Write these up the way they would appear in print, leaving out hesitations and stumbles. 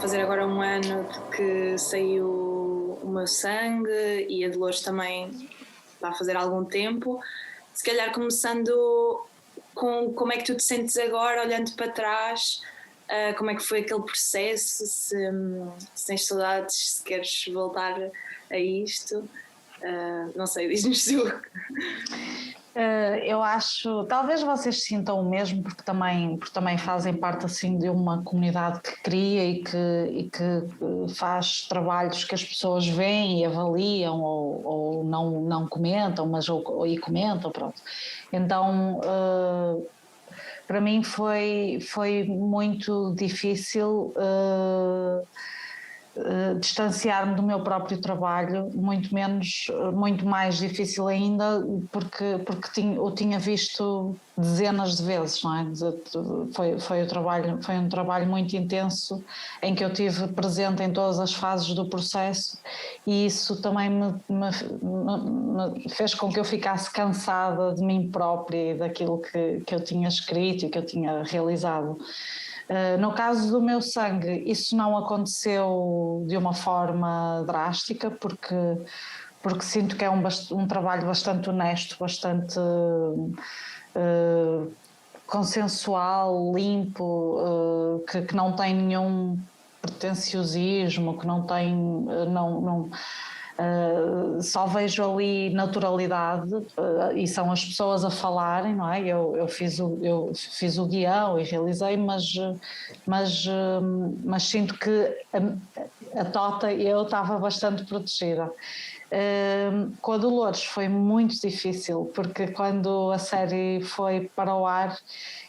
fazer agora um ano de que saiu o meu sangue e a Dolores também está a fazer algum tempo. Se calhar começando com como é que tu te sentes agora, olhando para trás, como é que foi aquele processo, se tens saudades, se queres voltar a isto, não sei, diz-nos tu. Eu acho, talvez vocês sintam o mesmo, porque também fazem parte assim de uma comunidade que cria e que faz trabalhos que as pessoas veem e avaliam ou não comentam, mas e comentam, pronto. Então, para mim foi muito difícil distanciar-me do meu próprio trabalho, muito mais difícil ainda, porque o tinha visto dezenas de vezes, não é? Foi um trabalho muito intenso, em que eu tive presente em todas as fases do processo, e isso também me fez com que eu ficasse cansada de mim própria e daquilo que eu tinha escrito e que eu tinha realizado. No caso do meu sangue, isso não aconteceu de uma forma drástica, porque sinto que é um trabalho bastante honesto, bastante consensual, limpo, que não tem nenhum pretenciosismo, que não tem... só vejo ali naturalidade, e são as pessoas a falarem, não é? Eu fiz o guião e realizei, mas sinto que a Tota e eu estava bastante protegida. Com a Dolores foi muito difícil, porque quando a série foi para o ar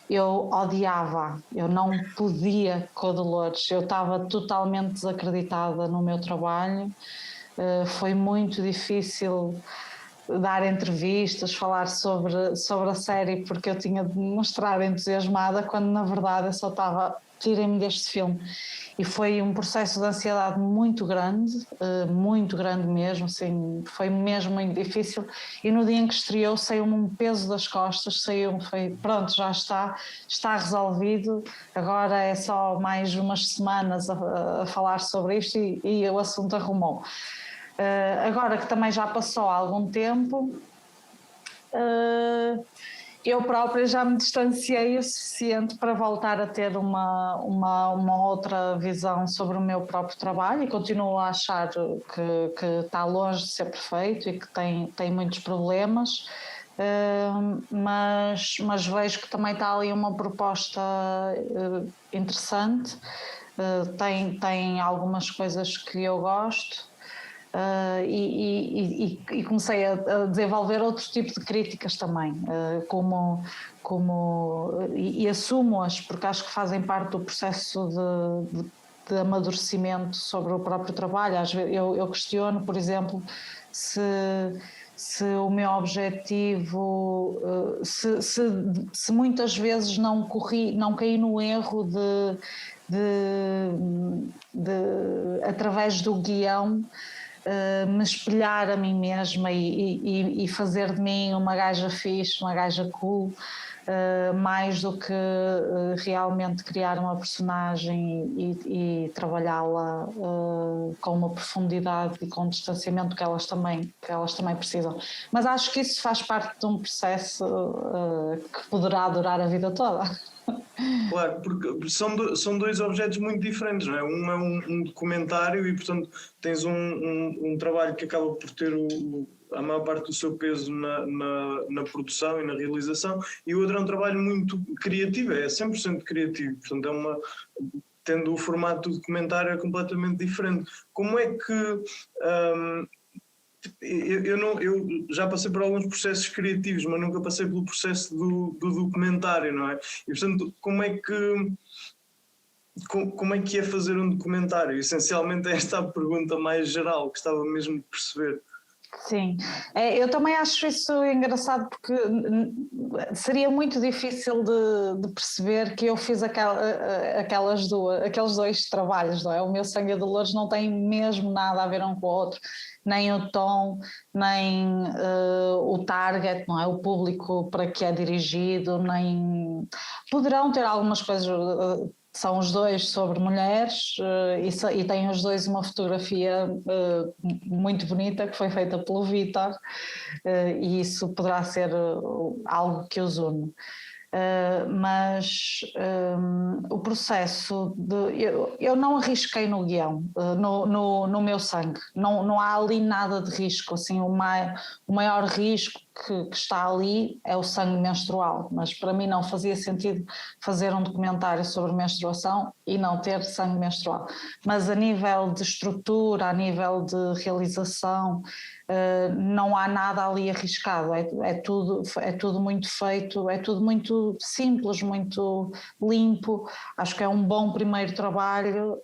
eu odiava, eu não podia com a Dolores, eu estava totalmente desacreditada no meu trabalho. Foi muito difícil dar entrevistas, falar sobre a série, porque eu tinha de me mostrar entusiasmada, quando na verdade eu só estava, tirem-me deste filme. E foi um processo de ansiedade muito grande mesmo, assim, foi mesmo muito difícil. E no dia em que estreou saiu-me um peso das costas, foi pronto, já está resolvido, agora é só mais umas semanas a falar sobre isto e o assunto arrumou. Agora que também já passou há algum tempo, eu própria já me distanciei o suficiente para voltar a ter uma outra visão sobre o meu próprio trabalho, e continuo a achar que está longe de ser perfeito e que tem muitos problemas, mas vejo que também está ali uma proposta interessante, tem algumas coisas que eu gosto. E comecei a desenvolver outro tipo de críticas também, e assumo-as, porque acho que fazem parte do processo de amadurecimento sobre o próprio trabalho. Às vezes eu questiono, por exemplo, se o meu objetivo, se muitas vezes não caí no erro de através do guião, me espelhar a mim mesma e fazer de mim uma gaja fixe, uma gaja cool, mais do que realmente criar uma personagem e trabalhá-la com uma profundidade e com um distanciamento que elas também precisam. Mas acho que isso faz parte de um processo que poderá durar a vida toda. Claro, porque são dois objetos muito diferentes, não é? Um é um documentário e, portanto, tens um trabalho que acaba por ter a maior parte do seu peso na produção e na realização, e o outro é um trabalho muito criativo, é 100% criativo, portanto tendo o formato do documentário é completamente diferente. Como é que... Eu já passei por alguns processos criativos, mas nunca passei pelo processo do documentário, não é? E portanto, como é que é fazer um documentário? Essencialmente é esta a pergunta mais geral que estava mesmo de perceber. Sim, eu também acho isso engraçado, porque seria muito difícil de perceber que eu fiz aqueles dois trabalhos, não é? O meu Sangue e Dolores não tem mesmo nada a ver um com o outro, nem o tom, nem o target, não é? O público para que é dirigido, nem... Poderão ter algumas coisas são os dois sobre mulheres e têm os dois uma fotografia muito bonita que foi feita pelo Vítor, e isso poderá ser algo que os une. Mas o processo de... Eu não arrisquei no guião, no meu sangue, não há ali nada de risco, assim, o maior risco que está ali é o sangue menstrual, mas para mim não fazia sentido fazer um documentário sobre menstruação e não ter sangue menstrual. Mas a nível de estrutura, a nível de realização, não há nada ali arriscado, é tudo muito feito, é tudo muito simples, muito limpo. Acho que é um bom primeiro trabalho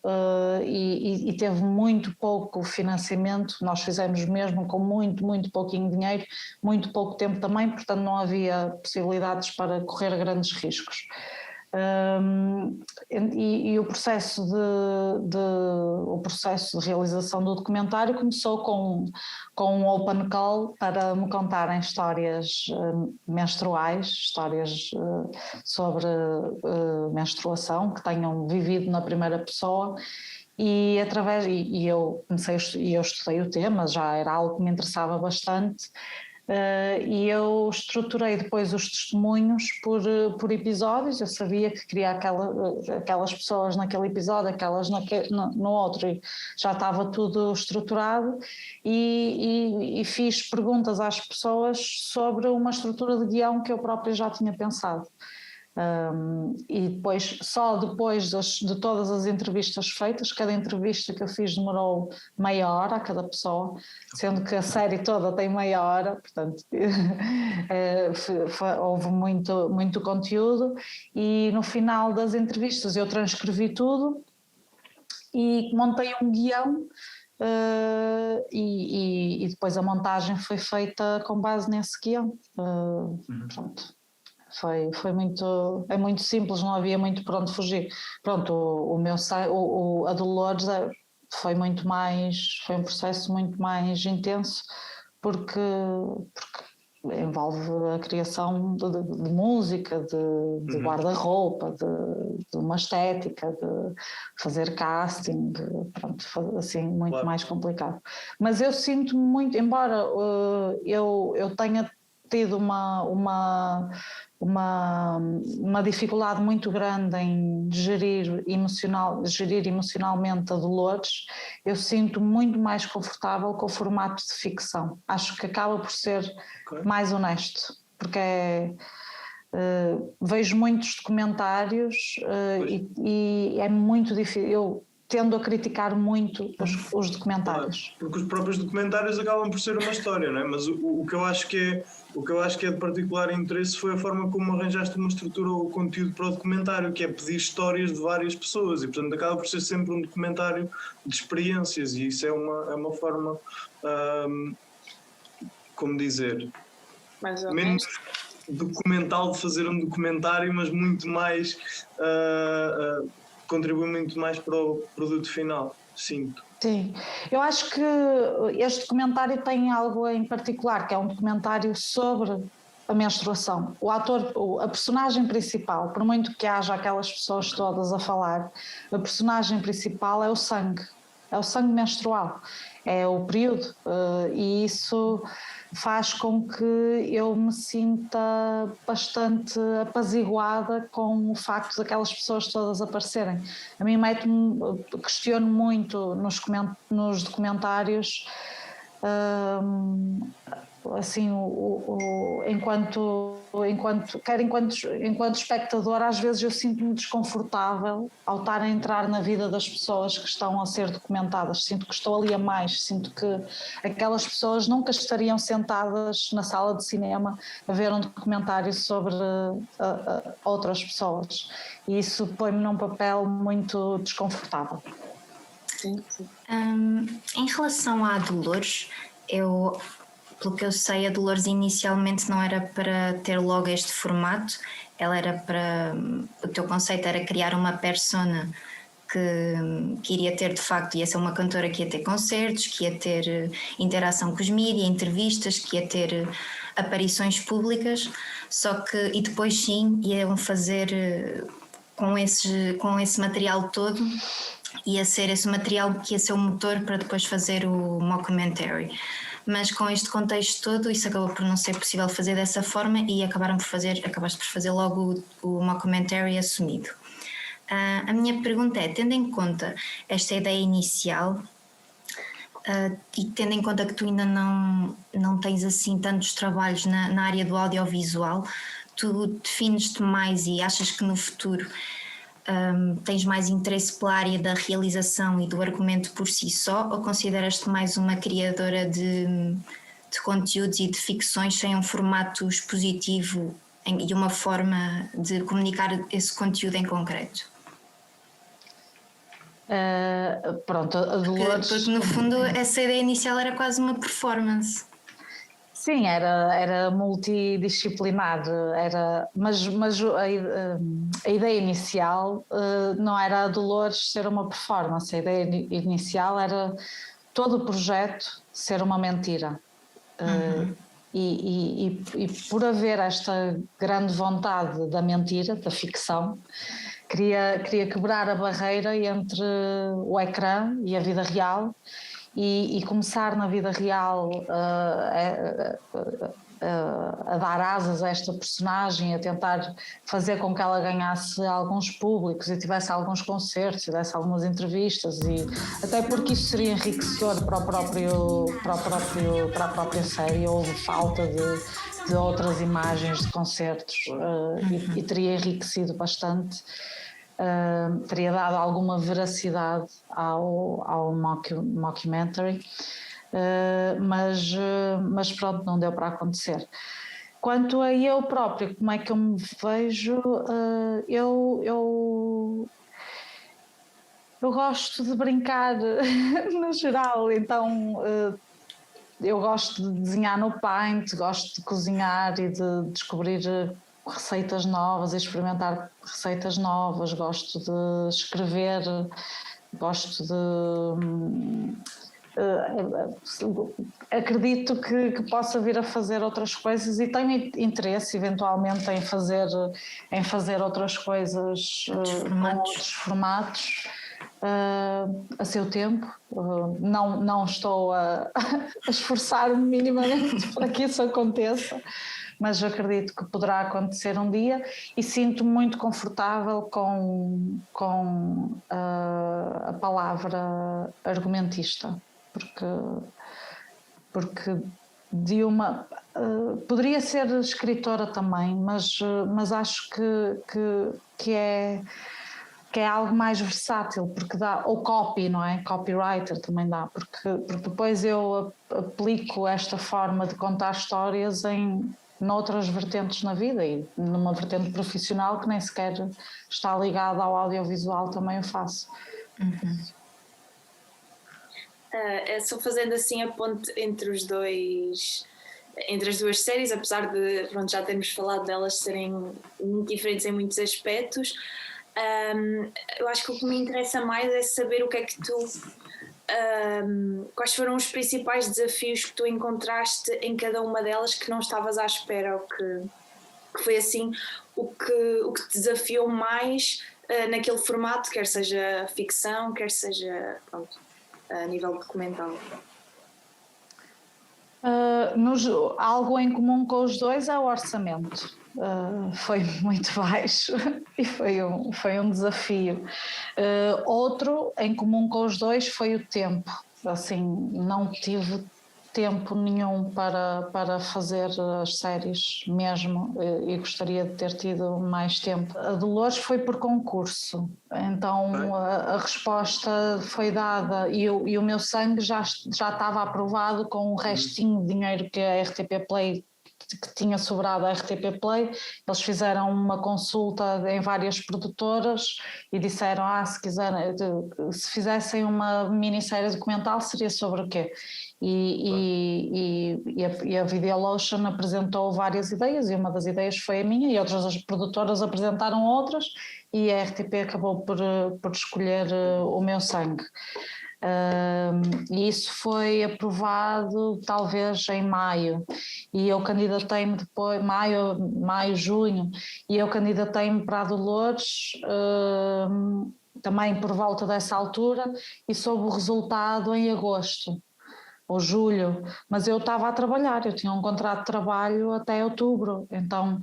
e teve muito pouco financiamento. Nós fizemos mesmo com muito pouquinho dinheiro, muito pouco tempo também, portanto não havia possibilidades para correr grandes riscos. E o processo de realização do documentário começou com um open call para me contarem histórias menstruais, histórias sobre menstruação que tenham vivido na primeira pessoa. E eu estudei o tema, já era algo que me interessava bastante. E eu estruturei depois os testemunhos por episódios. Eu sabia que queria aquelas pessoas naquele episódio, aquelas no outro, e já estava tudo estruturado, e fiz perguntas às pessoas sobre uma estrutura de guião que eu própria já tinha pensado. E depois, só depois de todas as entrevistas feitas, cada entrevista que eu fiz demorou meia hora a cada pessoa, sendo que a série toda tem meia hora, portanto houve muito conteúdo, e no final das entrevistas eu transcrevi tudo e montei um guião. E depois a montagem foi feita com base nesse guião. Pronto. Foi muito simples, não havia muito por onde fugir. Pronto, a Dolores foi um processo muito mais intenso, porque envolve a criação de música, de guarda-roupa, de uma estética, de fazer casting, pronto, assim, muito claro. Mais complicado. Mas eu sinto muito, embora eu tenha tido uma dificuldade muito grande em gerir emocionalmente a Dolores, eu sinto muito mais confortável com o formato de ficção. Acho que acaba por ser mais honesto, porque vejo muitos documentários e é muito difícil. Eu tendo a criticar muito os documentários. Claro, porque os próprios documentários acabam por ser uma história, não é? Mas o que eu acho que é de particular interesse foi a forma como arranjaste uma estrutura ou conteúdo para o documentário, que é pedir histórias de várias pessoas, e portanto acaba por ser sempre um documentário de experiências, e isso é uma forma, como dizer, mais ou menos documental de fazer um documentário, mas muito mais... contribui muito mais para o produto final, sinto. Sim, eu acho que este documentário tem algo em particular, que é um documentário sobre a menstruação. A personagem principal, por muito que haja aquelas pessoas todas a falar, a personagem principal é o sangue menstrual, é o período, e isso faz com que eu me sinta bastante apaziguada com o facto daquelas pessoas todas aparecerem. A mim questiono muito nos documentários, assim, enquanto espectador, às vezes eu sinto-me desconfortável ao estar a entrar na vida das pessoas que estão a ser documentadas. Sinto que estou ali a mais, sinto que aquelas pessoas nunca estariam sentadas na sala de cinema a ver um documentário sobre outras pessoas, e isso põe-me num papel muito desconfortável. Sim. Em relação à Dolores, pelo que eu sei, a Dolores inicialmente não era para ter logo este formato, ela era o teu conceito era criar uma persona que iria ter, de facto, ia ser uma cantora que ia ter concertos, que ia ter interação com os mídias, entrevistas, que ia ter aparições públicas, e depois sim iam fazer com esse material todo, ia ser esse material que ia ser o motor para depois fazer o mockumentary. Mas com este contexto todo, isso acabou por não ser possível fazer dessa forma e acabaste por fazer logo o mockumentary assumido. A minha pergunta é, tendo em conta esta ideia inicial e tendo em conta que tu ainda não tens assim tantos trabalhos na área do audiovisual, tu defines-te mais e achas que no futuro tens mais interesse pela área da realização e do argumento por si só, ou consideras-te mais uma criadora de conteúdos e de ficções sem um formato expositivo e uma forma de comunicar esse conteúdo em concreto? Pronto, a Dolores... Porque no fundo essa ideia inicial era quase uma performance. Sim, era multidisciplinar, mas a ideia inicial não era a Dolores ser uma performance, a ideia inicial era todo o projeto ser uma mentira. E por haver esta grande vontade da mentira, da ficção, queria quebrar a barreira entre o ecrã e a vida real e começar na vida real a dar asas a esta personagem, a tentar fazer com que ela ganhasse alguns públicos e tivesse alguns concertos, tivesse algumas entrevistas, e até porque isso seria enriquecedor para a própria série. Houve falta de outras imagens de concertos e teria enriquecido bastante. Teria dado alguma veracidade ao mockumentary, mas pronto, não deu para acontecer. Quanto a eu própria, como é que eu me vejo, eu gosto de brincar no geral, então eu gosto de desenhar no Paint, gosto de cozinhar e de descobrir receitas novas, experimentar receitas novas, gosto de escrever, gosto de... acredito que possa vir a fazer outras coisas e tenho interesse eventualmente em fazer outras coisas com outros formatos a seu tempo. Não estou a esforçar-me minimamente para que isso aconteça, mas acredito que poderá acontecer um dia e sinto-me muito confortável com a palavra argumentista, porque de uma... poderia ser escritora também, mas acho que é algo mais versátil, porque dá, ou copy, não é? Copywriter também dá, porque depois eu aplico esta forma de contar histórias noutras vertentes na vida, e numa vertente profissional que nem sequer está ligada ao audiovisual também o faço. Só fazendo assim a ponte entre as duas séries, apesar de já termos falado delas serem muito diferentes em muitos aspectos, eu acho que o que me interessa mais é saber o que é que quais foram os principais desafios que tu encontraste em cada uma delas que não estavas à espera, ou que foi assim o que te desafiou mais naquele formato, quer seja ficção, quer seja a nível documental. Algo em comum com os dois é o orçamento. Foi muito baixo e foi um desafio. Outro em comum com os dois foi o tempo. Assim, não tive tempo nenhum para fazer as séries mesmo, e gostaria de ter tido mais tempo. A Dolores foi por concurso, então a resposta foi dada e o meu sangue já estava aprovado com um restinho de dinheiro que a RTP Play, que tinha sobrado a RTP Play. Eles fizeram uma consulta em várias produtoras e disseram, se fizessem uma minissérie documental seria sobre o quê? E a Videolotion apresentou várias ideias, e uma das ideias foi a minha, e outras produtoras apresentaram outras, e a RTP acabou por escolher o meu sangue. E isso foi aprovado talvez em maio, e eu candidatei-me depois, maio, junho, e eu candidatei-me para a Dolores também por volta dessa altura, e soube o resultado em agosto ou julho, mas eu estava a trabalhar, eu tinha um contrato de trabalho até outubro, então,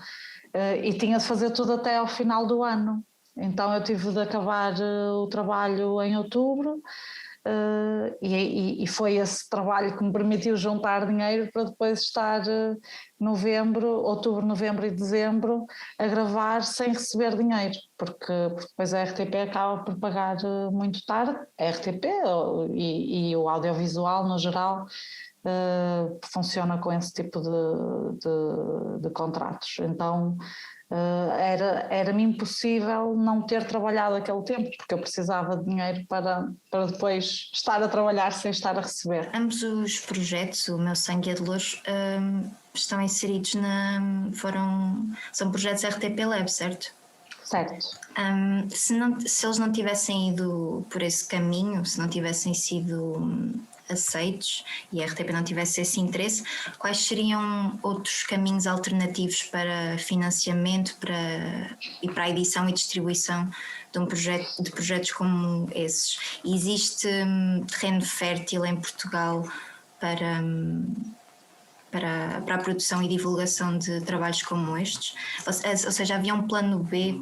e tinha de fazer tudo até ao final do ano, então eu tive de acabar o trabalho em outubro. E foi esse trabalho que me permitiu juntar dinheiro para depois estar outubro, novembro e dezembro a gravar sem receber dinheiro, porque depois a RTP acaba por pagar muito tarde, a RTP e o audiovisual no geral funciona com esse tipo de contratos, então era-me impossível não ter trabalhado aquele tempo, porque eu precisava de dinheiro para depois estar a trabalhar sem estar a receber. Ambos os projetos, o Meu Sangue e a Dolores, estão inseridos são projetos RTP Lab, certo? Certo. Se eles não tivessem ido por esse caminho, se não tivessem sido aceitos e a RTP não tivesse esse interesse, quais seriam outros caminhos alternativos para financiamento e para a edição e distribuição de projetos como esses? Existe terreno fértil em Portugal para a produção e divulgação de trabalhos como estes? Ou seja, havia um plano B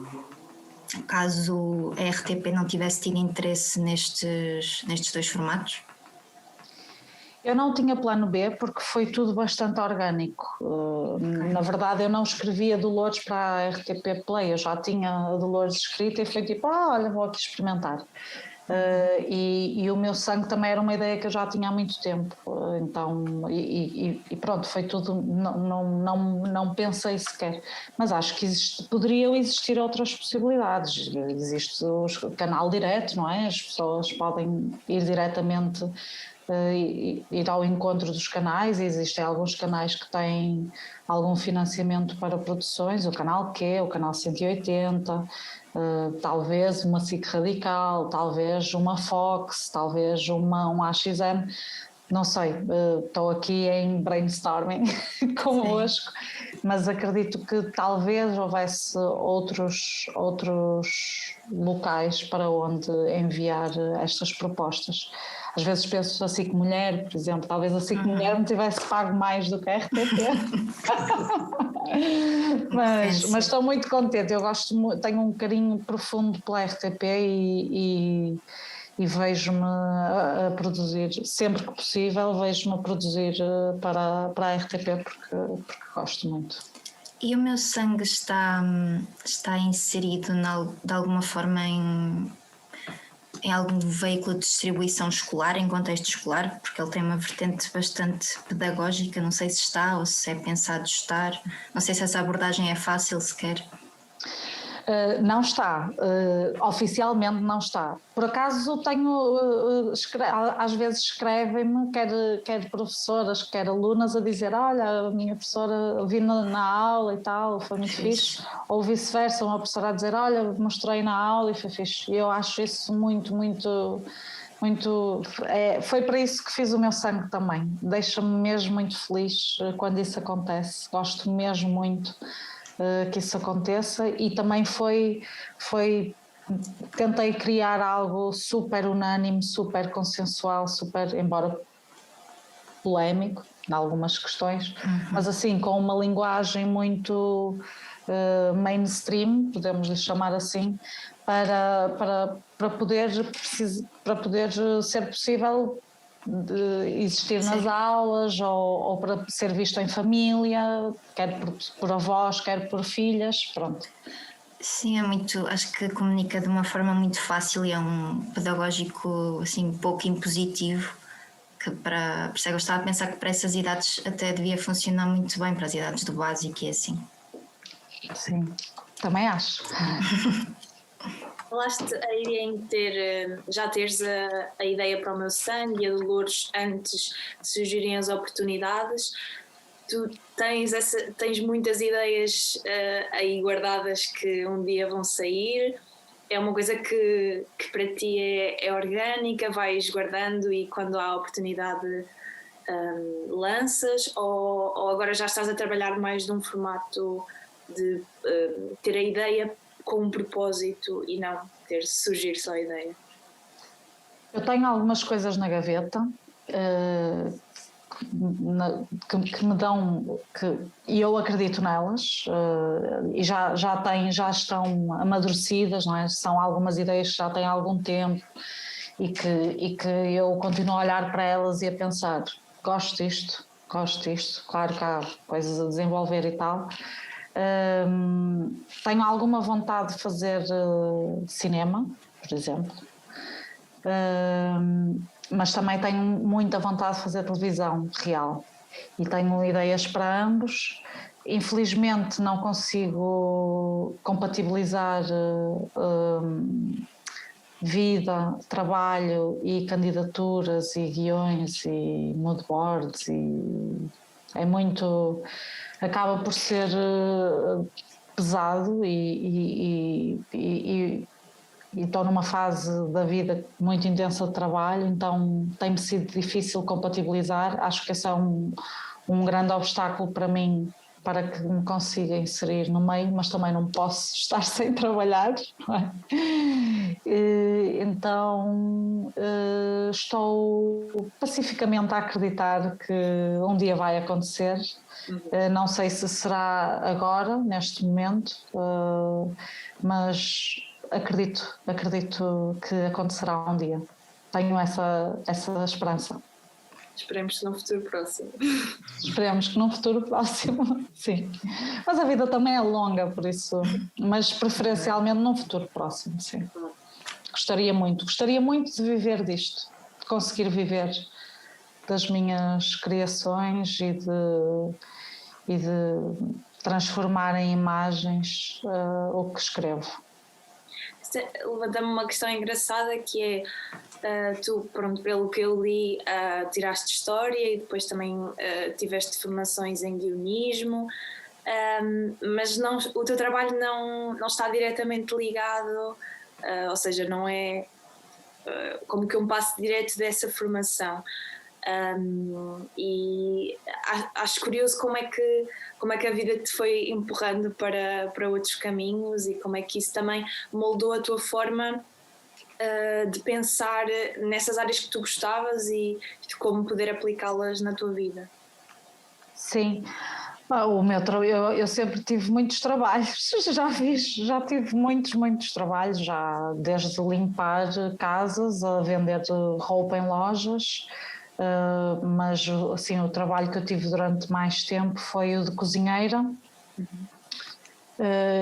caso a RTP não tivesse tido interesse nestes dois formatos? Eu não tinha plano B porque foi tudo bastante orgânico. Na verdade, eu não escrevia Dolores para a RTP Play, eu já tinha a Dolores escrita e foi tipo, olha, vou aqui experimentar. E o Meu Sangue também era uma ideia que eu já tinha há muito tempo, então, e pronto, foi tudo, não pensei sequer, mas acho que poderiam existir outras possibilidades. Existe o canal direto, não é? As pessoas podem ir diretamente ir ao encontro dos canais, e existem alguns canais que têm algum financiamento para produções, o canal Q, o canal 180, talvez uma SIC Radical, talvez uma Fox, talvez um AXN, não sei, estou aqui em brainstorming convosco, mas acredito que talvez houvesse outros locais para onde enviar estas propostas. Às vezes penso a SIC Mulher, por exemplo, talvez a SIC Mulher me tivesse pago mais do que a RTP. mas estou muito contente, tenho um carinho profundo pela RTP e vejo-me a produzir, sempre que possível, vejo-me a produzir para a RTP porque gosto muito. E o Meu Sangue está inserido de alguma forma em algum veículo de distribuição escolar, em contexto escolar, porque ele tem uma vertente bastante pedagógica, não sei se está ou se é pensado estar, não sei se essa abordagem é fácil sequer. Não está, oficialmente não está. Por acaso tenho, às vezes escrevem-me, quer professoras, quer alunas, a dizer, olha, a minha professora vi na aula e tal, foi muito fixe. Ou vice-versa, uma professora a dizer, olha, mostrei na aula e foi fixe. E eu acho isso muito, muito, muito... foi para isso que fiz o Meu Sangue também. Deixa-me mesmo muito feliz quando isso acontece, gosto mesmo muito que isso aconteça, e também tentei criar algo super unânime, super consensual, embora polémico em algumas questões, mas assim com uma linguagem muito mainstream, podemos lhe chamar assim, para poder ser possível de existir nas aulas ou para ser visto em família, quer por avós, quer por filhas, pronto. Sim, acho que comunica de uma forma muito fácil e é um pedagógico assim pouco impositivo, que por isso eu gostava de pensar que para essas idades até devia funcionar muito bem, para as idades do básico e assim. Sim, também acho. Falaste a ideia em já teres a ideia para o Meu Sangue e a Dolores antes de surgirem as oportunidades. Tu tens muitas ideias aí guardadas que um dia vão sair. é uma coisa que para ti é orgânica, vais guardando e quando há oportunidade lanças, ou agora já estás a trabalhar mais num formato de ter a ideia com um propósito e não ter surgir só a ideia? Eu tenho algumas coisas na gaveta que me dão, e eu acredito nelas, e já estão amadurecidas, não é? São algumas ideias que já têm algum tempo e que eu continuo a olhar para elas e a pensar, gosto disto, claro que há coisas a desenvolver e tal. Tenho alguma vontade de fazer cinema, por exemplo. Mas também tenho muita vontade de fazer televisão real e tenho ideias para ambos. Infelizmente não consigo compatibilizar vida, trabalho e candidaturas e guiões e moodboards, e é muito, acaba por ser pesado e estou numa fase da vida muito intensa de trabalho, então tem-me sido difícil compatibilizar. Acho que esse é um grande obstáculo para mim, para que me consiga inserir no meio, mas também não posso estar sem trabalhar, não é? Então estou pacificamente a acreditar que um dia vai acontecer. Não sei se será agora, neste momento, mas acredito que acontecerá um dia. Tenho essa esperança. Esperemos que num futuro próximo. Esperemos que num futuro próximo, sim. Mas a vida também é longa, por isso, mas preferencialmente num futuro próximo, sim. Gostaria muito de viver disto, de conseguir viver das minhas criações e de transformar em imagens o que escrevo. Levanta-me uma questão engraçada que é, tu, pronto, pelo que eu li, tiraste História e depois também tiveste formações em guionismo, mas não, o teu trabalho não está diretamente ligado, ou seja, não é como que um passo direto dessa formação. E acho curioso como é que a vida te foi empurrando para outros caminhos e como é que isso também moldou a tua forma de pensar nessas áreas que tu gostavas e de como poder aplicá-las na tua vida. Sim, eu sempre tive muitos trabalhos, já tive muitos trabalhos, já desde limpar casas a vender roupa em lojas. Mas assim, o trabalho que eu tive durante mais tempo foi o de cozinheira.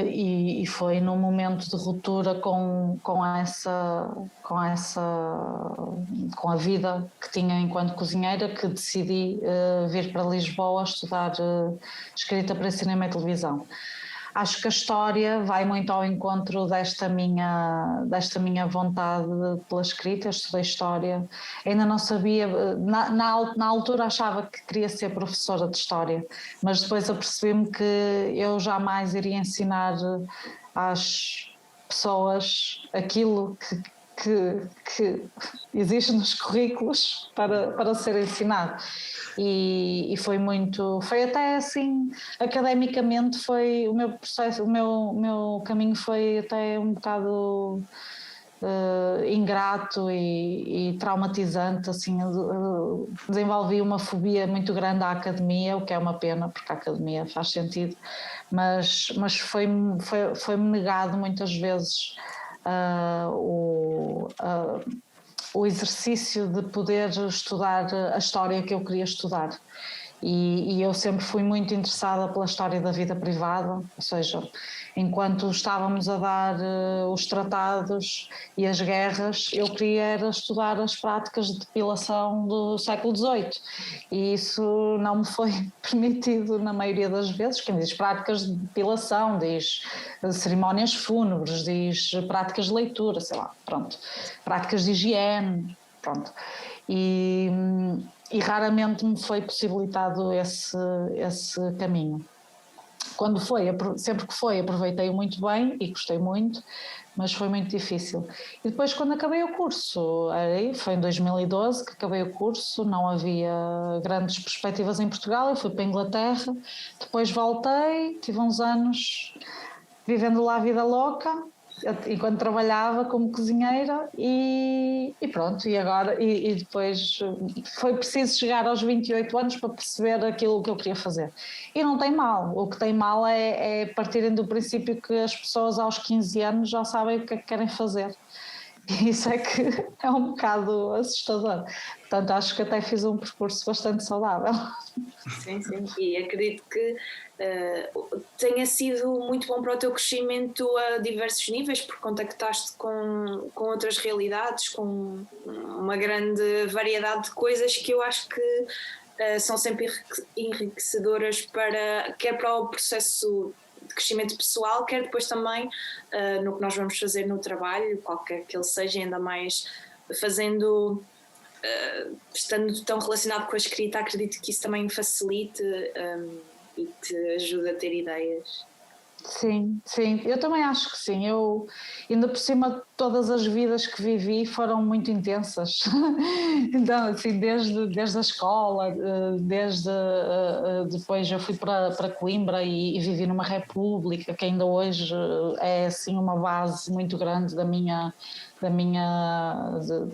E foi num momento de ruptura com a vida que tinha enquanto cozinheira que decidi vir para Lisboa estudar escrita para cinema e televisão. Acho que a história vai muito ao encontro desta minha vontade pela escrita. Eu estudei História, ainda não sabia, na altura achava que queria ser professora de História, mas depois apercebi-me que eu jamais iria ensinar às pessoas aquilo que existe nos currículos para ser ensinado. E foi até assim, academicamente foi o meu processo, o meu caminho foi até um bocado ingrato e traumatizante, assim, desenvolvi uma fobia muito grande à academia, o que é uma pena, porque a academia faz sentido, mas foi-me negado muitas vezes o exercício de poder estudar a história que eu queria estudar. E eu sempre fui muito interessada pela história da vida privada, ou seja, enquanto estávamos a dar os tratados e as guerras, eu queria era estudar as práticas de depilação do século XVIII, e isso não me foi permitido na maioria das vezes. Quem diz práticas de depilação diz cerimónias fúnebres, diz práticas de leitura, sei lá, pronto, práticas de higiene, pronto. E raramente me foi possibilitado esse caminho. sempre que foi, aproveitei muito bem e gostei muito, mas foi muito difícil. E depois, quando acabei o curso, foi em 2012 que acabei o curso, não havia grandes perspectivas em Portugal, eu fui para a Inglaterra, depois voltei, tive uns anos vivendo lá a vida louca, enquanto trabalhava como cozinheira e pronto, e depois foi preciso chegar aos 28 anos para perceber aquilo que eu queria fazer. E não tem mal, o que tem mal é partirem do princípio que as pessoas aos 15 anos já sabem o que é que querem fazer. E isso é que é um bocado assustador. Portanto, acho que até fiz um percurso bastante saudável. Sim, sim. E acredito que tenha sido muito bom para o teu crescimento a diversos níveis, porque contactaste com outras realidades, com uma grande variedade de coisas que eu acho que são sempre enriquecedoras quer para o processo de crescimento pessoal, quer depois também no que nós vamos fazer no trabalho, qualquer que ele seja, ainda mais fazendo, estando tão relacionado com a escrita, acredito que isso também facilite e te ajuda a ter ideias. Sim, sim, eu também acho que sim. Eu, ainda por cima, todas as vidas que vivi foram muito intensas. Então, assim, desde a escola, depois eu fui para Coimbra e vivi numa república que ainda hoje é assim uma base muito grande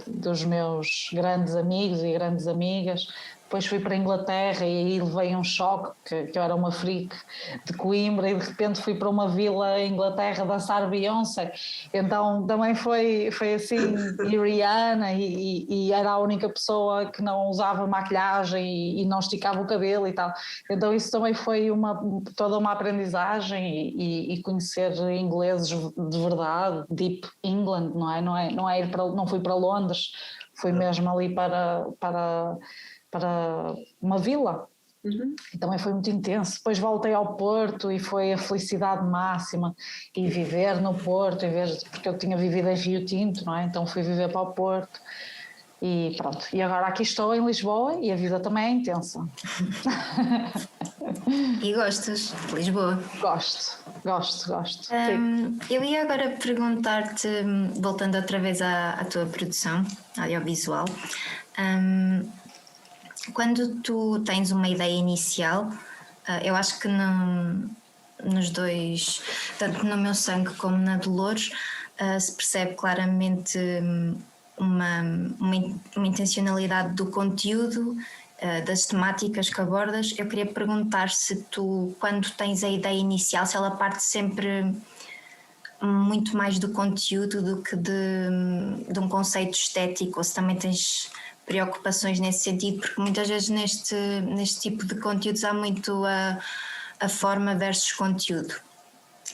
dos meus grandes amigos e grandes amigas. Depois fui para a Inglaterra e aí levei um choque, que eu era uma freak de Coimbra e de repente fui para uma vila em Inglaterra dançar Beyoncé, então também foi assim, e Rihanna, e era a única pessoa que não usava maquilhagem e não esticava o cabelo e tal, então isso também foi toda uma aprendizagem e conhecer ingleses de verdade, Deep England, não fui para Londres, fui mesmo ali para uma vila. E também foi muito intenso. Depois voltei ao Porto e foi a felicidade máxima, e viver no Porto, porque eu tinha vivido em Rio Tinto, não é? Então fui viver para o Porto e pronto. E agora aqui estou em Lisboa e a vida também é intensa. E gostas de Lisboa? Gosto. Eu ia agora perguntar-te, voltando outra vez à tua produção audiovisual, quando tu tens uma ideia inicial, eu acho que nos dois, tanto no Meu Sangue como na Dolores, se percebe claramente uma intencionalidade do conteúdo, das temáticas que abordas. Eu queria perguntar se tu, quando tens a ideia inicial, se ela parte sempre muito mais do conteúdo do que de um conceito estético, ou se também tens preocupações nesse sentido, porque muitas vezes neste tipo de conteúdos há muito a forma versus conteúdo.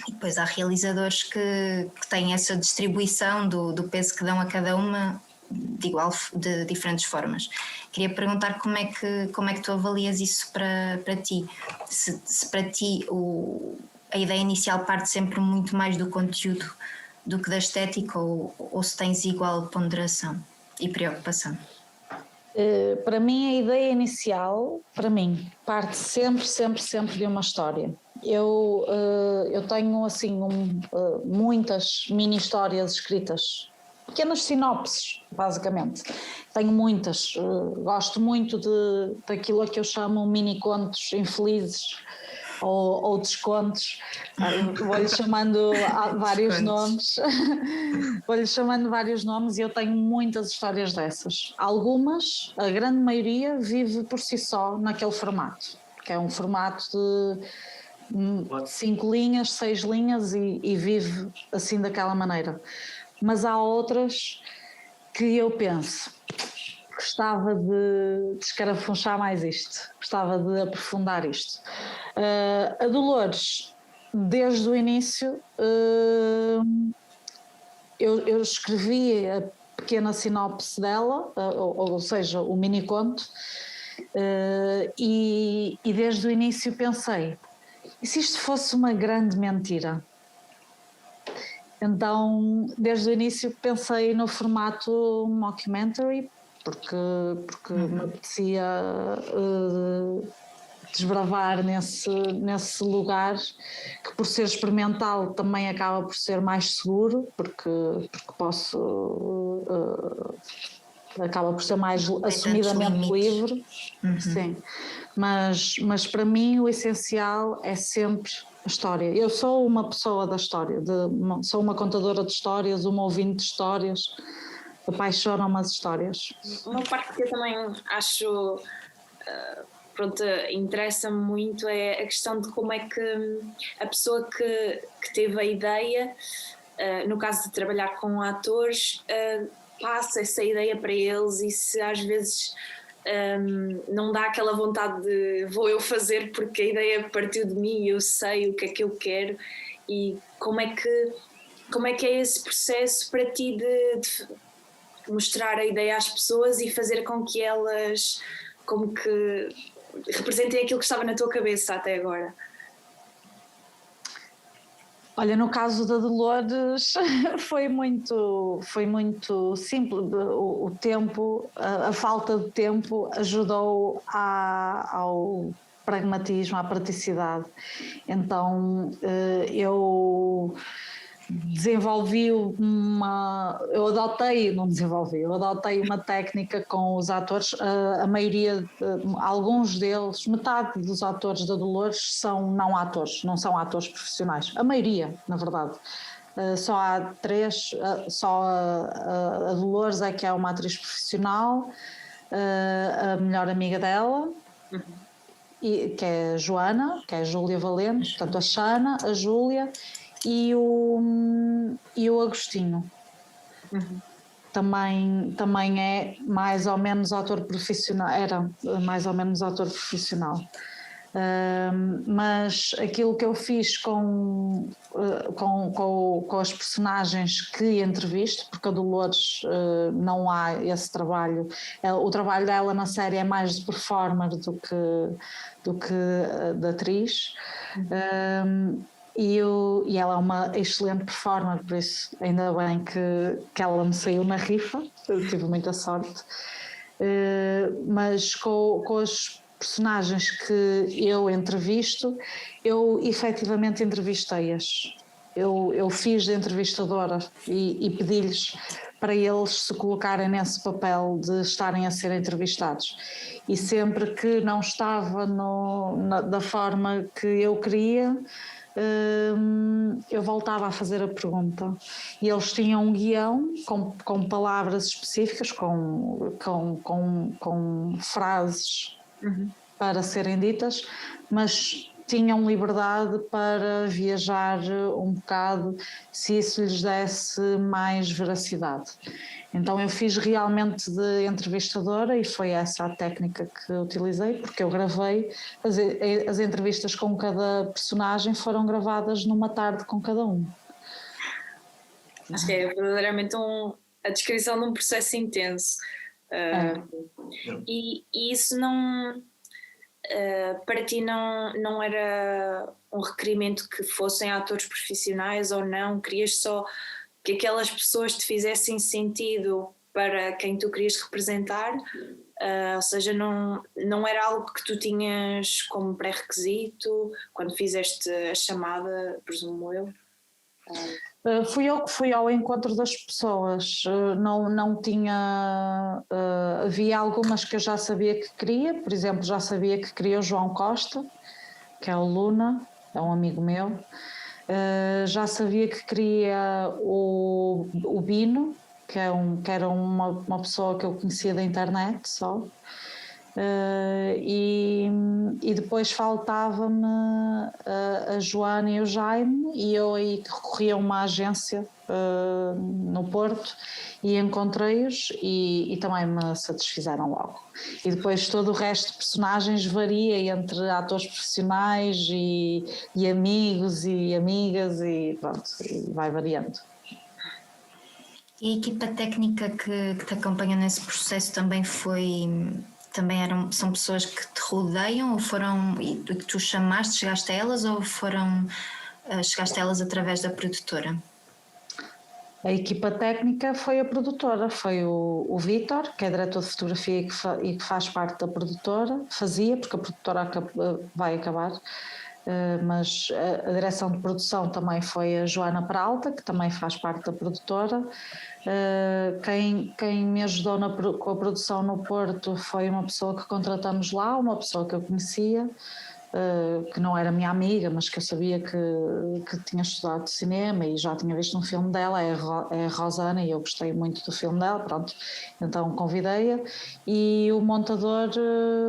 E depois há realizadores que têm essa distribuição do peso que dão a cada uma de diferentes formas. Queria perguntar como é que tu avalias isso para ti, se para ti a ideia inicial parte sempre muito mais do conteúdo do que da estética, ou se tens igual ponderação e preocupação. Para mim a ideia inicial, parte sempre de uma história. Eu tenho assim muitas mini histórias escritas, pequenas sinopses, basicamente. Tenho muitas, gosto muito daquilo que eu chamo mini contos infelizes ou descontos, vou-lhe chamando vários nomes. Vou-lhe chamando vários nomes e eu tenho muitas histórias dessas. Algumas, a grande maioria, vive por si só naquele formato, que é um formato de 5 linhas, 6 linhas e vive assim daquela maneira. Mas há outras que eu penso, gostava de escarafunchar mais isto, gostava de aprofundar isto. A Dolores, desde o início, eu escrevi a pequena sinopse dela, ou seja, o mini conto, e desde o início pensei, e se isto fosse uma grande mentira? Então, desde o início pensei no formato mockumentary, porque me apetecia desbravar nesse lugar, que por ser experimental também acaba por ser mais seguro, porque posso... acaba por ser mais assumidamente livre, sim. Mas para mim o essencial é sempre a história. Eu sou uma pessoa da história, sou uma contadora de histórias, uma ouvinte de histórias, apaixonam-me as histórias. Uma parte que eu também acho, pronto, interessa-me muito é a questão de como é que a pessoa que teve a ideia, no caso de trabalhar com atores, passa essa ideia para eles, e se às vezes não dá aquela vontade de vou eu fazer porque a ideia partiu de mim e eu sei o que é que eu quero, e como é que é esse processo para ti de mostrar a ideia às pessoas e fazer com que elas como que representem aquilo que estava na tua cabeça até agora? Olha, no caso da Dolores foi muito simples. O tempo, a falta de tempo ajudou ao pragmatismo, à praticidade. Então eu eu adotei uma técnica com os atores. A maioria, alguns deles, metade dos atores da Dolores são não atores, não são atores profissionais. A maioria, na verdade. Só há 3, só a Dolores é que é uma atriz profissional, a melhor amiga dela, que é a Joana, que é a Júlia Valente, portanto a Xana, a Júlia e o Agostinho. Também é mais ou menos ator profissional, era mais ou menos ator profissional. Mas aquilo que eu fiz com as personagens que entrevisto, porque a Dolores não há esse trabalho, o trabalho dela na série é mais de performer do que de atriz. E ela é uma excelente performer, por isso ainda bem que ela me saiu na rifa, eu tive muita sorte. Mas com as personagens que eu entrevisto, eu efetivamente entrevistei-as. Eu fiz de entrevistadora e pedi-lhes para eles se colocarem nesse papel de estarem a ser entrevistados. E sempre que não estava da forma que eu queria, eu voltava a fazer a pergunta, e eles tinham um guião com palavras específicas, com frases para serem ditas, mas tinham liberdade para viajar um bocado se isso lhes desse mais veracidade. Então eu fiz realmente de entrevistadora, e foi essa a técnica que utilizei, porque eu gravei, as entrevistas com cada personagem foram gravadas numa tarde com cada um. Acho que é verdadeiramente a descrição de um processo intenso. E isso não... para ti não era um requerimento que fossem atores profissionais ou não? Querias só que aquelas pessoas te fizessem sentido para quem tu querias representar? Ou seja, não era algo que tu tinhas como pré-requisito quando fizeste a chamada, presumo eu? Fui eu que fui ao encontro das pessoas, não tinha... havia algumas que eu já sabia que queria, por exemplo, já sabia que queria o João Costa, que é o Luna, é um amigo meu. Já sabia que queria o Bino, que era uma pessoa que eu conhecia da internet só. E depois faltava-me a Joana e o Jaime, e eu aí recorri a uma agência no Porto e encontrei-os, e também me satisfizeram logo. E depois todo o resto de personagens varia entre atores profissionais e amigos e amigas, e pronto, e vai variando. E a equipa técnica que te acompanha nesse processo também são pessoas que te rodeiam, ou foram, e que tu chamaste, chegaste a elas, ou chegaste a elas através da produtora? A equipa técnica foi a produtora, foi o Vítor, que é diretor de fotografia e que faz parte da produtora, fazia, porque a produtora vai acabar, mas a direção de produção também foi a Joana Peralta, que também faz parte da produtora. Quem me ajudou com a produção no Porto foi uma pessoa que contratamos lá, uma pessoa que eu conhecia, que não era minha amiga, mas que eu sabia que tinha estudado cinema e já tinha visto um filme dela, é a Rosana, e eu gostei muito do filme dela, pronto, então convidei-a. E o montador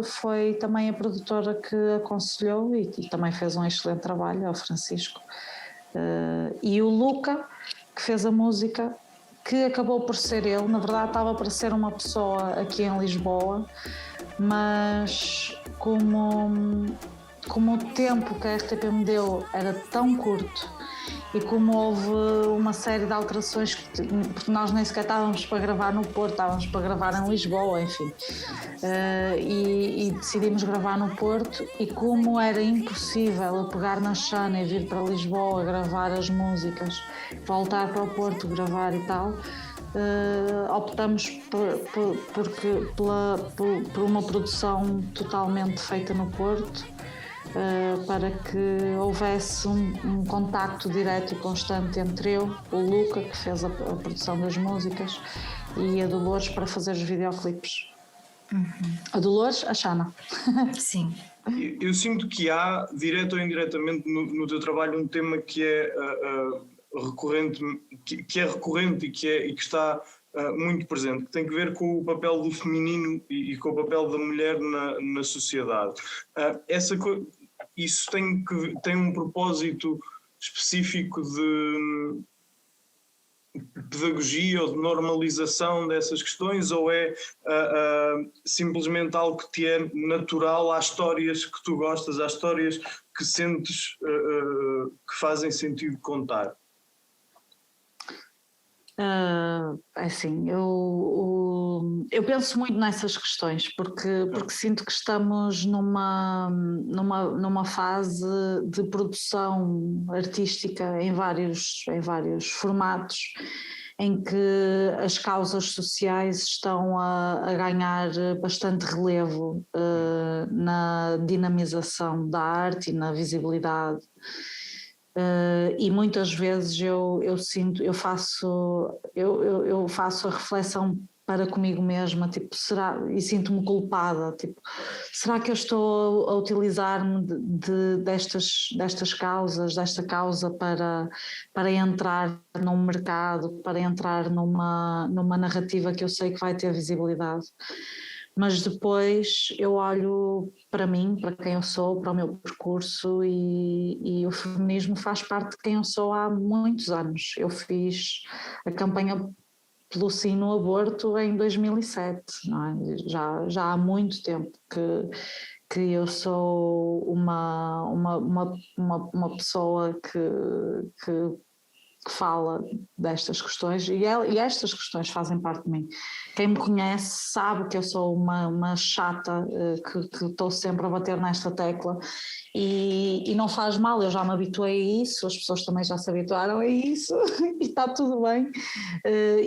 foi também a produtora que aconselhou e também fez um excelente trabalho, é o Francisco. E o Luca, que fez a música, que acabou por ser ele, na verdade estava para ser uma pessoa aqui em Lisboa, mas como o tempo que a RTP me deu era tão curto e como houve uma série de alterações, porque nós nem sequer estávamos para gravar no Porto, estávamos para gravar em Lisboa, enfim, e decidimos gravar no Porto, e como era impossível eu pegar na Xana e vir para Lisboa gravar as músicas, voltar para o Porto gravar e tal, optamos por uma produção totalmente feita no Porto, para que houvesse um contacto direto e constante entre eu, o Luca, que fez a produção das músicas, e a Dolores para fazer os videoclipes. A Dolores, a Xana. Sim. Eu sinto que há, direto ou indiretamente, no teu trabalho um tema que é recorrente, que é recorrente e que está muito presente, que tem que ver com o papel do feminino e com o papel da mulher na sociedade. Isso tem um propósito específico de pedagogia ou de normalização dessas questões, ou é simplesmente algo que te é natural às histórias que tu gostas, às histórias que sentes que fazem sentido contar? Assim, eu penso muito nessas questões porque sinto que estamos numa fase de produção artística em vários formatos, em que as causas sociais estão a ganhar bastante relevo na dinamização da arte e na visibilidade. E muitas vezes eu faço a reflexão para comigo mesma, tipo, e sinto-me culpada, tipo, será que eu estou a utilizar-me destas causas, desta causa para entrar num mercado, para entrar numa narrativa que eu sei que vai ter visibilidade? Mas depois eu olho para mim, para quem eu sou, para o meu percurso, e o feminismo faz parte de quem eu sou há muitos anos. Eu fiz a campanha pelo sim no aborto em 2007, não é? Já há muito tempo que eu sou uma pessoa que fala destas questões, e estas questões fazem parte de mim. Quem me conhece sabe que eu sou uma chata, que estou sempre a bater nesta tecla, e não faz mal, eu já me habituei a isso, as pessoas também já se habituaram a isso e está tudo bem.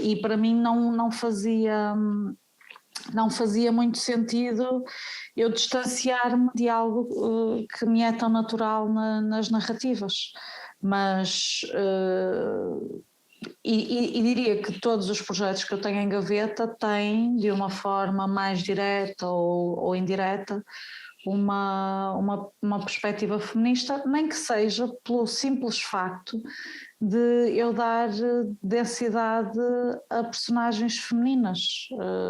E para mim não fazia muito sentido eu distanciar-me de algo que me é tão natural nas narrativas. Mas e diria que todos os projetos que eu tenho em gaveta têm, de uma forma mais direta ou indireta, uma perspectiva feminista, nem que seja pelo simples facto de eu dar densidade a personagens femininas,